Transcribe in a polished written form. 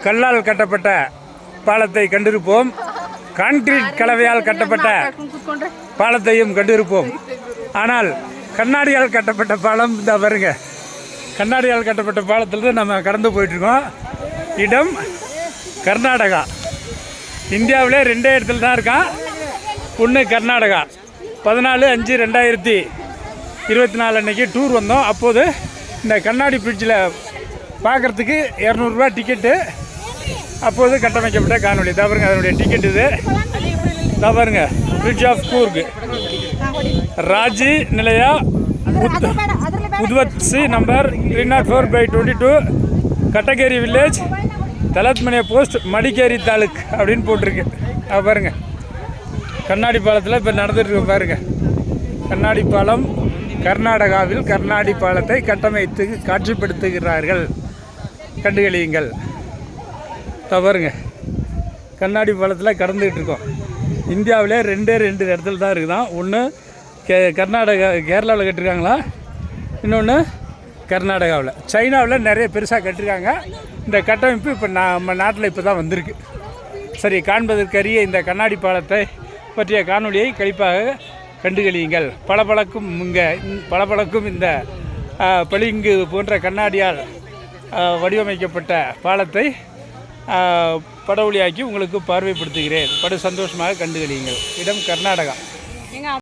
கல்லால் கட்டப்பட்ட பாலத்தை கண்டிருப்போம். கான்கிரீட் கலவையால் கட்டப்பட்ட பாலத்தையும் கண்டிருப்போம். ஆனால் கண்ணாடியால் கட்டப்பட்ட பாலம் இந்த பாருங்க. கண்ணாடியால் கட்டப்பட்ட பாலத்தில் தான் நம்ம கடந்து போயிட்டுருக்கோம். இடம் கர்நாடகா. இந்தியாவிலே 2 இடத்துல தான் இருக்கான். ஒன்று கர்நாடகா. 14/5/2024 அன்றைக்கி டூர் வந்தோம். அப்போது இந்த கண்ணாடி பிரிட்ஜில் பார்க்குறதுக்கு 200 ரூபா டிக்கெட்டு. அப்போது கட்டமைக்கப்பட்ட காணொலி தவறுங்க. அதனுடைய டிக்கெட் இது தவறுங்க. பிரிட்ஜ் ஆஃப் கூர்க், ராஜி நிலையா, உத்வத்சி நம்பர் 304/22, கட்டகேரி வில்லேஜ், தலத்மனியா போஸ்ட், மடிக்கேரி தாலுக் அப்படின்னு போட்டிருக்கு. பாருங்க கண்ணாடி பாலத்தில் இப்போ நடந்துட்டு பாருங்க. கண்ணாடி பாலம் கர்நாடகாவில் கண்ணாடி பாலத்தை கட்டமைத்து காட்சிப்படுத்துகிறார்கள். கண்டுகளியுங்கள். தவறுங்க. கண்ணாடி பாலத்தில் கடந்துகிட்டு இருக்கோம். இந்தியாவிலே 2 இடத்துல தான் இருக்குதான். ஒன்று கர்நாடகா கேரளாவில் கட்டிருக்காங்களா, இன்னொன்று கர்நாடகாவில். சைனாவில் நிறைய பெருசாக கட்டிருக்காங்க. இந்த கட்டமைப்பு இப்போ நம்ம நாட்டில் இப்போ தான் வந்திருக்கு. சரி, காண்பதற்கரிய இந்த கண்ணாடி பாலத்தை பற்றிய காணொலியை கழிப்பாக கண்டுகளியுங்கள். பளபளக்கும் இந்த பளிங்கு போன்ற கண்ணாடியால் வடிவமைக்கப்பட்ட பாலத்தை படஒளியாக்கி உங்களுக்கு பார்வைப்படுத்துகிறேன். படு சந்தோஷமாக கண்டுகளியுங்கள். இடம் கர்நாடகா.